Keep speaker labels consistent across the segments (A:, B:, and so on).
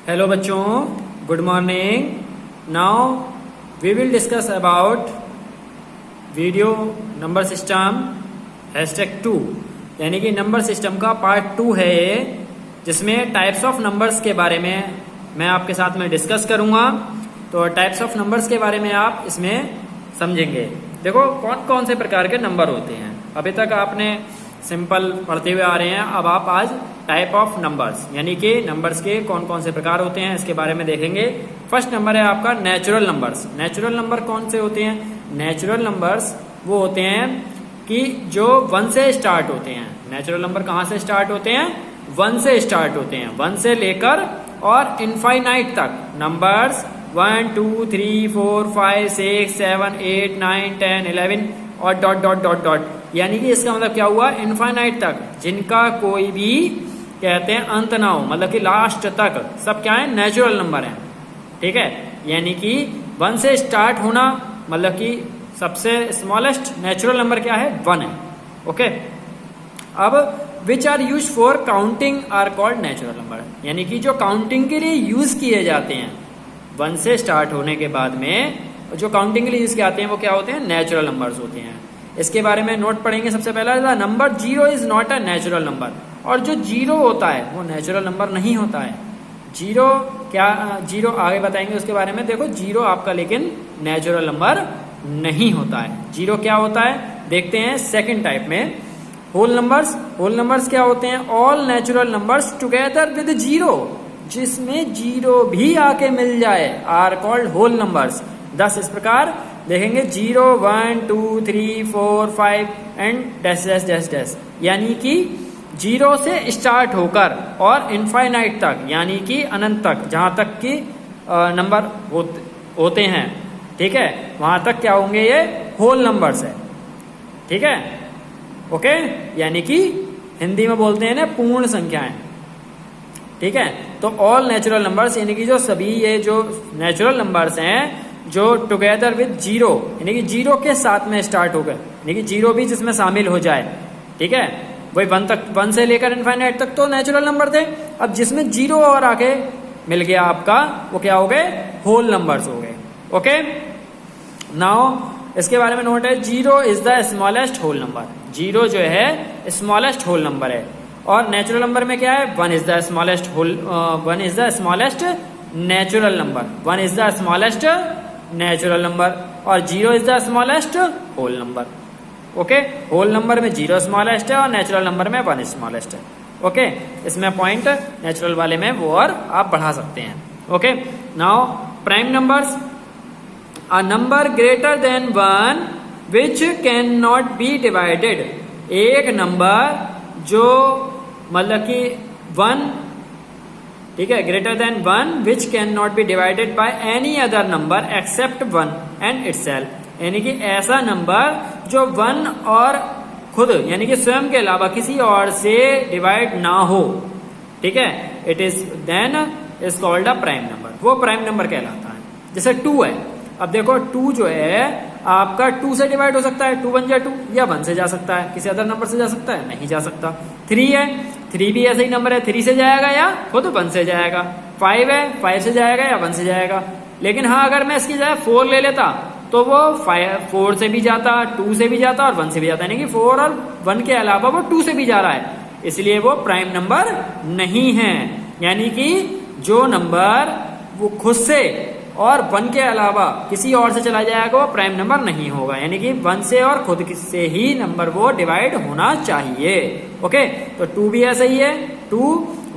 A: Hello बच्चों, good morning. Now we will discuss about video number system #2 यानी कि number system का part 2 है ये, जिसमें टाइप्स ऑफ नंबर्स के बारे में मैं आपके साथ में डिस्कस करूंगा। तो टाइप्स ऑफ नंबर्स के बारे में आप इसमें समझेंगे। देखो कौन कौन से प्रकार के नंबर होते हैं। अभी तक आपने सिंपल पढ़ते हुए आ रहे हैं, अब आप आज टाइप ऑफ नंबर्स यानी कि नंबर्स के कौन कौन से प्रकार होते हैं इसके बारे में देखेंगे। फर्स्ट नंबर है आपका नेचुरल नंबर्स। नेचुरल नंबर कौन से होते हैं? नेचुरल नंबर्स वो होते हैं कि जो 1 से स्टार्ट होते हैं। नेचुरल नंबर कहाँ से स्टार्ट होते हैं? 1 से स्टार्ट होते हैं। 1 से लेकर और इनफाइनाइट तक नंबर्स 1 2 3 4 5 6 7 8 9 10 11 और डॉट डॉट डॉट डॉट, यानी कि इसका मतलब क्या हुआ? इनफाइनाइट तक, जिनका कोई भी कहते हैं अंत ना हो, मतलब कि लास्ट तक सब क्या है? नेचुरल नंबर है। ठीक है, यानी कि 1 से स्टार्ट होना मतलब कि सबसे स्मॉलेस्ट नेचुरल नंबर क्या है? 1 है। ओके, अब which are use for counting are called natural number, यानी कि जो काउंटिंग के लिए यूज किए जाते हैं 1 से स्टार्ट होने के बाद में जो काउंटिंग के लिए यूज किए जाते हैं वो क्या होते हैं? नेचुरल नंबर्स होते हैं। इसके बारे में नोट पढ़ेंगे। सबसे पहला number 0 is not a natural number, और जो 0 होता है वो नेचुरल नंबर नहीं होता है। 0 क्या? 0 आगे बताएंगे उसके बारे में। देखो 0 आपका लेकिन नेचुरल नंबर नहीं होता है। 0 क्या होता है देखते हैं सेकंड टाइप में, होल नंबर्स। होल नंबर्स क्या होते हैं? All natural numbers together with 0, जिसमें 0 भी आके मिल जाए आर कॉल्ड होल नंबर्स। 10 इस प्रकार देखेंगे 0 1 2 3 4 5 and dash dash dash dash, यानी कि 0 से स्टार्ट होकर और इनफाइनाइट तक यानी कि अनंत तक, जहां तक कि नंबर होते हैं, ठीक है, वहां तक क्या होंगे? ये होल नंबर्स है। ठीक है, ओके, यानी कि हिंदी में बोलते हैं ना पूर्ण संख्याएं। ठीक है, तो ऑल नेचुरल नंबर्स यानी कि जो सभी ये जो नेचुरल नंबर्स हैं जो टुगेदर विद 0 यानी कि 0 के साथ में स्टार्ट हो गए, यानी कि 0 भी जिसमें शामिल हो जाए। ठीक है, वही 1 तक, 1 से लेकर इनफाइनाइट तक तो नेचुरल नंबर थे। अब जिसमें 0 और आगे मिल गया आपका, वो क्या हो गए? होल नंबर्स हो गए। ओके, नाउ इसके बारे में नोट है, 0 is the smallest whole number. 0 जो है स्मॉलेस्ट होल नंबर है। और नेचुरल नंबर में क्या है? 1 is the smallest whole, 1 is the smallest natural number. 1 is the smallest natural number और 0 is the smallest whole number. Okay, whole number में 0 smallest है और नेचुरल नंबर में 1 स्मॉलेस्ट है। ओके, इसमें पॉइंट नेचुरल वाले में वो और आप बढ़ा सकते हैं। Okay, now prime numbers, a number greater than 1 which can not be divided. एक नंबर जो मतलब कि 1, ठीक है, greater than 1 which can not be divided by any other number except 1 and itself, यानी कि ऐसा नंबर जो 1 और खुद यानी कि स्वयं के अलावा किसी और से डिवाइड ना हो। ठीक है, it is then is called a prime number. वो प्राइम नंबर कहलाता है। जैसे 2 है, अब देखो 2 जो है आपका 2 से डिवाइड हो सकता है, 2 1 जा 2, या 1 से जा सकता है, किसी अदर नंबर से जा सकता है, नहीं जा सकता। 3 है, 3 भी ऐसा ही नंबर है, 3 से जाएगा या खुद 1 से जाएगा। 5 है, 5 से जाएगा या 1 से जाएगा। लेकिन हाँ, अगर मैं इसकी जगह 4 ले लेता तो वो 4 से भी जाता, 2 से भी जाता और 1 से भी जाता, यानी कि 4 और 1 के अलावा वो 2 से भी जा रहा है, इसलिए वो प्राइम नंबर नहीं है। यानी कि जो नंबर वो खुद से और 1 के अलावा किसी और से चला जाएगा वो प्राइम नंबर नहीं होगा, यानी कि 1 से और खुद से ही नंबर वो डिवाइड होना चाहिए। ओके, तो 2 भी ऐसा ही है, 2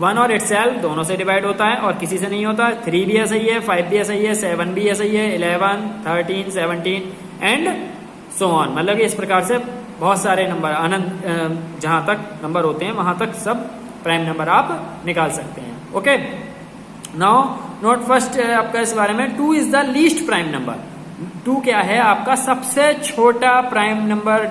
A: 1 और इटसेल्फ दोनों से डिवाइड होता है और किसी से नहीं होता। 3 भी ऐसा ही है, 5 भी ऐसा ही है, 7 भी ऐसा ही है, 11 13 17 एंड सो ऑन, मतलब कि इस प्रकार से बहुत सारे नंबर अनंत जहां तक नंबर होते हैं वहां तक सब प्राइम नंबर आप निकाल सकते हैं। ओके, नाउ नोट फर्स्ट आपका इस बारे में, 2 is the least prime number. 2 क्या है? आपका सबसे छोटा प्राइम नंबर,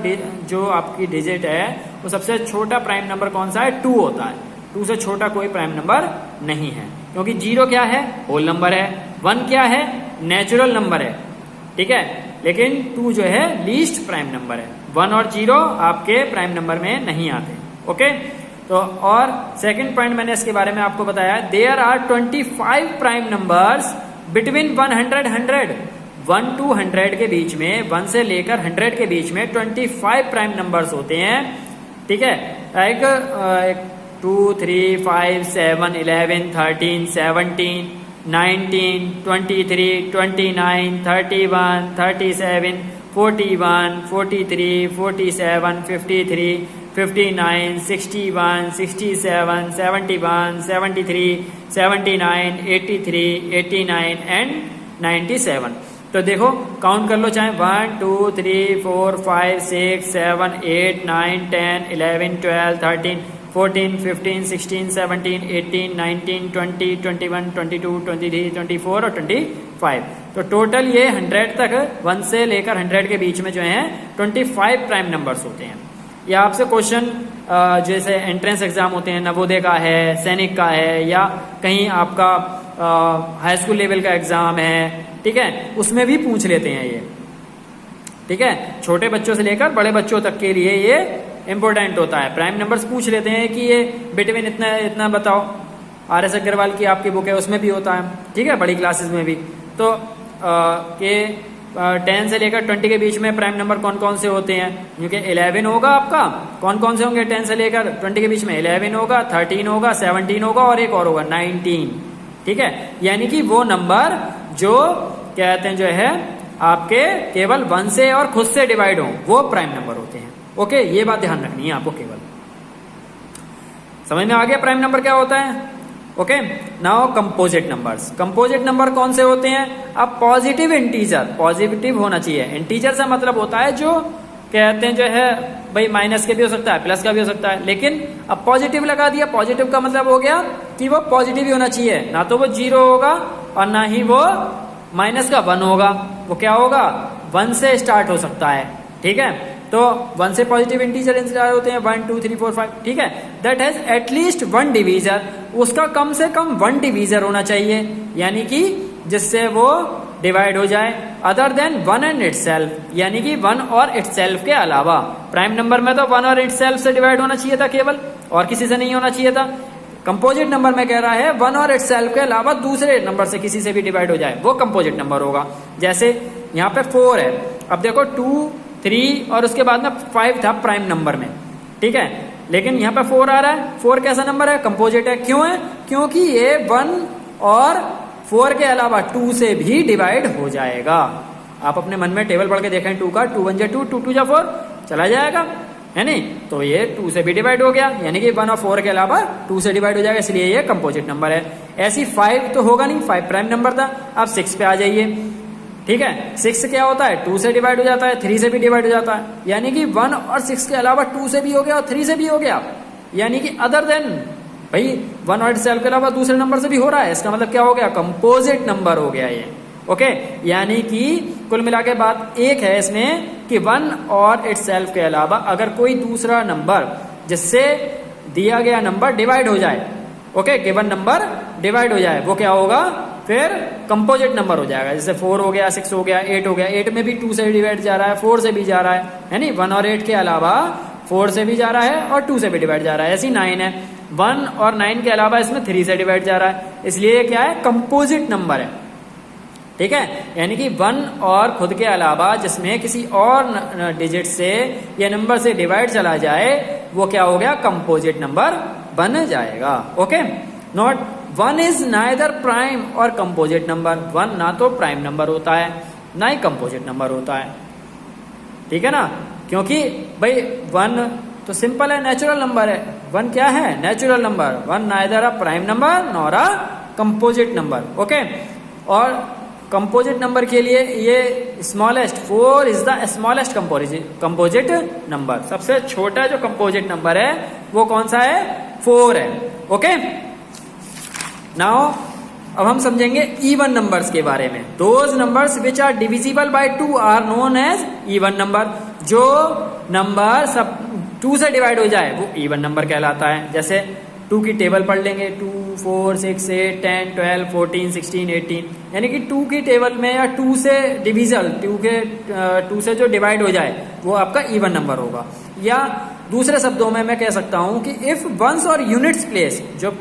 A: जो आपकी डिजिट है वो सबसे छोटा प्राइम नंबर कौन सा है? 2 होता है। 2 से छोटा कोई प्राइम नंबर नहीं है, क्योंकि 0 क्या है? होल नंबर है। 1 क्या है? नेचुरल नंबर है। ठीक है, लेकिन 2 जो है लीस्ट प्राइम नंबर है। 1 और 0 आपके प्राइम नंबर में नहीं आते। ओके, तो और सेकंड पॉइंट मैंने इसके बारे में आपको बताया, there are 25 prime numbers between 100 100 1 to 100 के बीच में, 1 से लेकर 100 के बीच में 25 प्राइम नंबर्स होते हैं, ठीक है। Like 2 3 5 7 11 13 17 19 23 29 31 37 41 43 47 53 59 61 67 71 73 79 83 89 and 97। तो देखो काउंट कर लो, चाहे 1 2 3 4 5 6 7 8 9 10 11 12 13 14 15 16 17 18 19 20 21 22 23 24 और 25। तो टोटल ये 100 तक 1 से लेकर 100 के बीच में जो है 25 प्राइम नंबर्स होते हैं। या आपसे क्वेश्चन जैसे एंट्रेंस एग्जाम होते हैं, नवोदय का है, सैनिक का है, या कहीं आपका हाई स्कूल लेवल का एग्जाम है, ठीक है, उसमें भी पूछ लेते हैं ये, ठीक है। छोटे बच्चों से लेकर बड़े बच्चों तक के लिए ये इंपॉर्टेंट होता है। प्राइम नंबर्स पूछ लेते हैं कि ये बिटवीन इतना इतना बताओ। RS अग्रवाल की आपकी बुक है उसमें भी होता है, ठीक है, बड़ी क्लासेस में भी। तो के 10 से लेकर 20 के बीच में प्राइम नंबर कौन कौन से होते हैं, क्योंकि 11 होगा आपका, कौन कौन से होंगे 10 से लेकर 20 के बीच में, 11 होगा, 13 होगा, 17 होगा और एक और होगा 19, ठीक है। यानी कि वो नंबर जो कहते हैं जो है आपके केवल 1 से और खुद से डिवाइड हो, वो प्राइम नंबर होते हैं। ओके, ये बात ध्यान रखनी है आपको, केवल समझ में आ गया प्राइम नंबर क्या होता है। Okay, now composite numbers. Composite number कौन से होते हैं? अब पॉजिटिव इंटीजर, पॉजिटिव होना चाहिए। इंटीजर से मतलब होता है जो कहते हैं जो है भाई माइनस के भी हो सकता है, प्लस का भी हो सकता है, लेकिन अब पॉजिटिव लगा दिया। पॉजिटिव का मतलब हो गया कि वो पॉजिटिव ही होना चाहिए, ना तो वो 0 होगा और ना ही वो माइनस का 1 होगा। वो क्या होगा, 1 से स्टार्ट हो सकता है, ठीक है। तो 1 से पॉजिटिव इंटीजर स्टार्ट होते हैं, 1 2 3 4 5, ठीक है। दैट हैज एटलीस्ट 1 डिवीजर, उसका कम से कम 1 डिवीजर होना चाहिए, यानी कि जिससे वो डिवाइड हो जाए, अदर देन 1 एंड इटसेल्फ, यानी कि 1 और इटसेल्फ के अलावा। प्राइम नंबर में तो 1 और इटसेल्फ से डिवाइड होना चाहिए था केवल, और किसी से नहीं होना चाहिए था। कंपोजिट नंबर में कह रहा है 1 और इटसेल्फ के अलावा दूसरे नंबर से किसी से भी डिवाइड हो जाए, वो कंपोजिट नंबर होगा। जैसे यहाँ पे 4 है, अब देखो 2 3 और उसके बाद में 5 था प्राइम नंबर में, ठीक है, लेकिन यहाँ पे 4 आ रहा है। 4 कैसा नंबर है, कंपोजिट है। क्यों है? क्योंकि ये 1 और 4 के अलावा 2 से भी डिवाइड हो जाएगा। आप अपने मन में टेबल पढ़ के देखें 2 का, 2 1 जा 2, 2 2 जा 4, चला जाएगा, है नहीं? तो ये 2 से भी डिवाइड हो गया, यानी कि 1 और 4 के अलावा 2 से डिवाइड हो जाएगा, इसलिए ये कंपोजिट नंबर है। ऐसी 5 तो होगा नहीं, 5 प्राइम नंबर था। अब 6 पे आ जाइए, ठीक है। 6 क्या होता है, 2 से डिवाइड हो जाता है, 3 से भी डिवाइड हो जाता है, यानी कि 1 और 6 के अलावा 2 से भी हो गया और 3 से भी हो गया, यानी कि अदर देन भाई 1 और इटसेल्फ के अलावा दूसरे नंबर से भी हो रहा है। इसका मतलब क्या हो गया, कंपोजिट नंबर हो गया ये। ओके, यानी कि कुल मिला के बात एक है इसमें कि 1 और इटसेल्फ के अलावा अगर कोई दूसरा नंबर जिससे दिया गया नंबर डिवाइड हो जाए, ओके, गिवन नंबर डिवाइड हो जाए, वो क्या होगा, फिर कंपोजिट नंबर हो जाएगा। जैसे 4 हो गया, 6 हो गया, 8 हो गया, 8 में भी 2 से डिवाइड जा रहा है, 4 से भी जा रहा है नहीं? 1 और 8 के अलावा 4 से भी जा रहा है और 2 से भी डिवाइड जा रहा है। ऐसी 9 है, 1 और 9 के अलावा इसमें 3 से डिवाइड जा रहा है, इसलिए ये क्या है, कंपोजिट नंबर है, ठीक है। यानी कि 1 और खुद के अलावा जिसमें किसी और डिजिट से या नंबर से डिवाइड चला जाए, वो क्या हो गया, कंपोजिट नंबर बन जाएगा। Okay, not 1 is neither prime और कंपोजिट नंबर। 1 ना तो प्राइम नंबर होता है ना ही कंपोजिट नंबर होता है, ठीक है ना, क्योंकि भाई 1 तो सिंपल है, नेचुरल नंबर है। 1 क्या है, natural number. 1 neither a prime number nor a composite number. Okay, और कंपोजिट नंबर के लिए ये smallest 4 is the smallest composite number. सबसे छोटा जो कंपोजिट नंबर है वो कौन सा है, 4 है। ओके, नाउ अब हम समझेंगे इवन नंबर्स के बारे में। Those numbers which are divisible by 2 are known as even number. जो नंबर सब 2 से डिवाइड हो जाए वो इवन नंबर कहलाता है। जैसे 2 की टेबल पढ़ लेंगे, 2 4 6 8 10 12 14 16 18, यानी कि 2 की टेबल में या 2 से डिविजल 2 से जो डिवाइड हो जाए वो आपका इवन नंबर होगा। या दूसरे शब्दों में मैं कह सकता हूं कि इफ वंस और यूनिट्स प्लेस, जो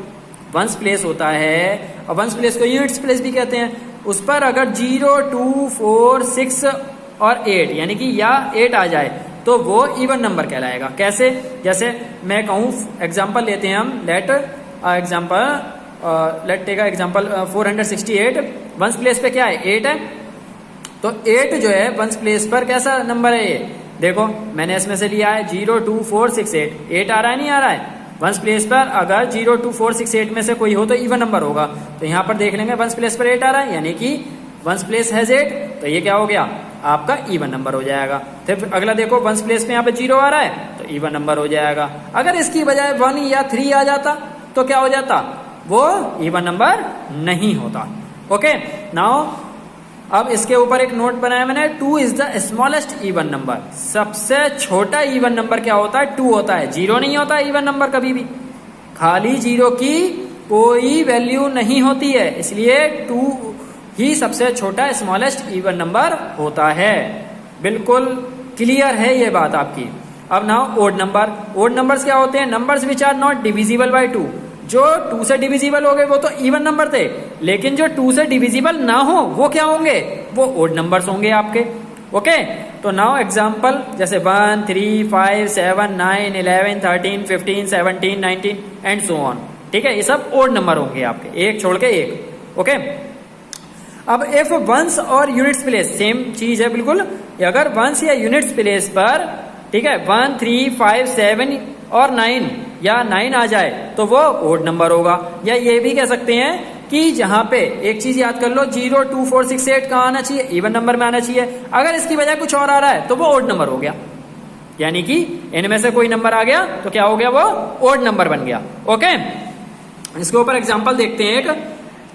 A: वंस प्लेस होता है और वंस प्लेस को यूनिट्स प्लेस भी कहते हैं, उस पर अगर 0 2 4 6 और 8 यानी कि या 8 आ जाए तो वो इवन नंबर कहलाएगा। कैसे? जैसे मैं कहूँ, एग्जाम्पल लेते हैं हम, let take example 468, ones place पे क्या है 8 है, तो 8 जो है वंस प्लेस पर कैसा नंबर है ये देखो, मैंने इसमें से लिया है 0 2 4 6 8 आ रहा है नहीं आ रहा है। वंस प्लेस पर अगर 0 2 4 6 8 में से कोई हो तो इवन नंबर होगा, तो यहाँ पर देख लेंगे वंस प्लेस पर 8 आ रहा है यानी कि वंस प्लेस हैज 8, तो ये क्या हो गया आपका इवन नंबर हो जाएगा। फिर अगला देखो, वंस प्लेस में यहाँ पे 0 आ रहा है तो इवन नंबर हो जाएगा। अगर इसकी बजाय 1 या 3 आ जाता तो क्या हो जाता, वो इवन नंबर नहीं होता। ओके, नाउ अब इसके ऊपर एक नोट बनाया मैंने, 2 is the smallest even number. सबसे छोटा इवन नंबर क्या होता है, 2 होता है, 0 नहीं होता इवन नंबर कभी भी। खाली 0 की कोई वैल्यू नहीं होती है, इसलिए 2 ही सबसे छोटा स्मॉलेस्ट इवन नंबर होता है। बिल्कुल क्लियर है ये बात आपकी। अब now odd number. Odd numbers क्या होते हैं, numbers which are not divisible by 2। जो 2 से डिविजिबल हो गए वो तो इवन नंबर थे, लेकिन जो 2 से डिविजिबल ना हो वो क्या होंगे, वो ओड नंबर्स होंगे आपके। ओके, तो नाउ एग्जांपल जैसे 1 3 5 7 9 11 13 15 17 19 एंड सो ऑन। ठीक है, ये सब ओड नंबर होंगे आपके, एक छोड़ के एक। ओके, अब इफ वंस और यूनिट्स प्लेस, सेम चीज है बिल्कुल। अगर वंस या यूनिट्स प्लेस पर, ठीक है, 1 3 5 7 और 9 या 9 आ जाए तो वो ओड नंबर होगा। या ये भी कह सकते हैं कि जहां पे एक चीज याद कर लो, 0 2 4 6 8 कहाँ आना चाहिए, इवन नंबर में आना चाहिए। अगर इसकी बजाय कुछ और आ रहा है तो वो ओड नंबर हो गया, यानी कि इनमें से कोई नंबर आ गया तो क्या हो गया, वो ओड नंबर बन गया। ओके, इसके ऊपर एग्जाम्पल देखते हैं एक,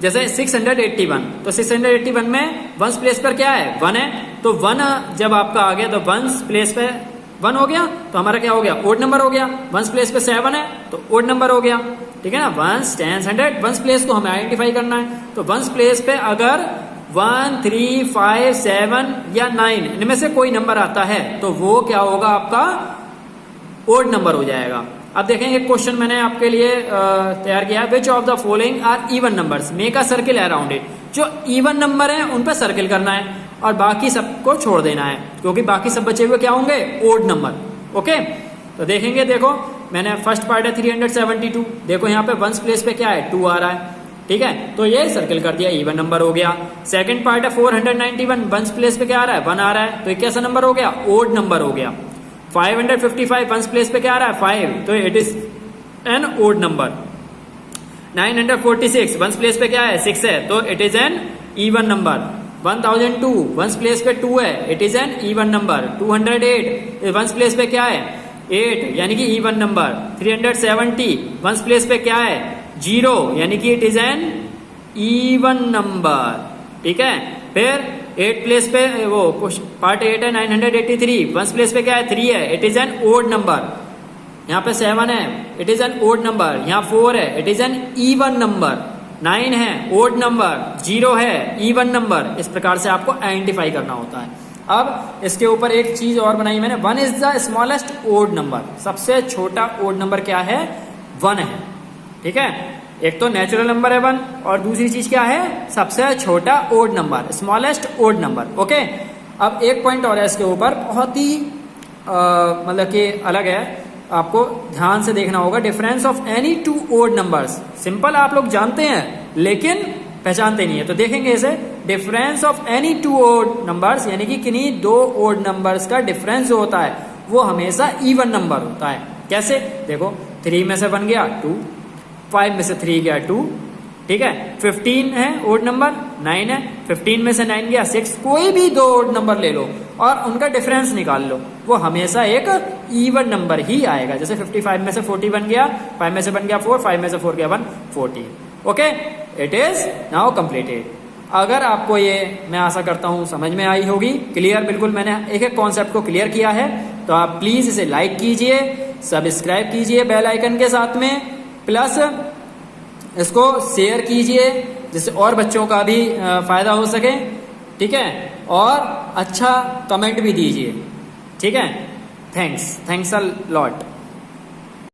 A: जैसे 681। तो 681 में वंस प्लेस पर क्या है, 1 है, तो 1 जब आपका आ गया तो वंस प्लेस पे 1 हो गया तो हमारा क्या हो गया, ओड नंबर हो गया। वंस प्लेस पे 7 है तो ओड नंबर हो गया। ठीक है ना, वंस 10 100, वंस प्लेस को हमें आइडेंटिफाई करना है। तो वंस प्लेस पे अगर 1 3 5 7 या 9 इनमें से कोई नंबर आता है तो वो क्या होगा, आपका ओड नंबर हो जाएगा। अब देखेंगे एक क्वेश्चन मैंने आपके लिए तैयार किया है, which of the following are even numbers, make a circle around it. जो इवन नंबर है उन पर सर्किल करना है और बाकी सबको छोड़ देना है, क्योंकि बाकी सब बचे हुए क्या होंगे, ओड नंबर। ओके, तो देखेंगे, देखो मैंने फर्स्ट पार्ट है 372, देखो यहाँ पे वंस प्लेस पे क्या है, 2 आ रहा है। ठीक है, तो ये सर्किल कर दिया, इवन नंबर हो गया। सेकंड पार्ट है 491, वंस प्लेस पे क्या आ रहा है, 1 आ रहा है, तो ये कैसा नंबर हो गया, ओड नंबर हो गया। 555 वंस प्लेस पे क्या आ रहा है, 5, तो it is an odd number. 946 ones place पे क्या है, 6 है, तो it is an even number. 1002 ones place पे 2 है, it is an even number. 208 ones place पे क्या है, 8 यानी कि इवन नंबर। 370 वंस प्लेस पे क्या है, 0 यानी कि it is an even number. ठीक है, फिर 8 प्लेस पे वो पार्ट 8 है 983, वंस प्लेस पे क्या है, 3 है, it is an odd number. यहाँ पे 7 है, it is an odd number. यहाँ 4 है, it is an even number. 9 है, ओड नंबर। 0 है, इवन नंबर। इस प्रकार से आपको आइडेंटिफाई करना होता है। अब इसके ऊपर एक चीज और बनाई मैंने, 1 is the smallest odd number. सबसे छोटा ओड नंबर क्या है, 1 है। ठीक है, एक तो नेचुरल नंबर है 1 और दूसरी चीज क्या है, सबसे छोटा odd number, smallest odd number. Okay, अब एक पॉइंट और है इसके ऊपर, बहुत ही मतलब कि अलग है, आपको ध्यान से देखना होगा। Difference of any 2 odd numbers. Simple आप लोग जानते हैं लेकिन पहचानते नहीं है, तो देखेंगे इसे। Difference of any 2 odd numbers, यानी कि किन्हीं 2 ओड नंबर्स का डिफरेंस जो होता है वो हमेशा इवन नंबर होता है। कैसे, देखो 3 में से 1 गया 2, 5 में से 3 गया 2, ठीक है। 15 है ओड नंबर, 9 है, 15 में से 9 गया 6। कोई भी 2 ओड नंबर ले लो और उनका डिफरेंस निकाल लो, वो हमेशा एक इवन नंबर ही आएगा। जैसे 55 में से 40 बन गया, 5 में से बन गया 4, 5 में से 4 गया 1, 40। Okay, it is now completed. अगर आपको ये, मैं आशा करता हूं समझ में आई होगी, क्लियर, बिल्कुल मैंने एक एक कॉन्सेप्ट को क्लियर किया है, तो आप प्लीज इसे लाइक कीजिए, सब्सक्राइब कीजिए बेल आइकन के साथ में, प्लस इसको शेयर कीजिए जिससे और बच्चों का भी फायदा हो सके, ठीक है, और अच्छा कमेंट भी दीजिए, ठीक है। Thanks a lot.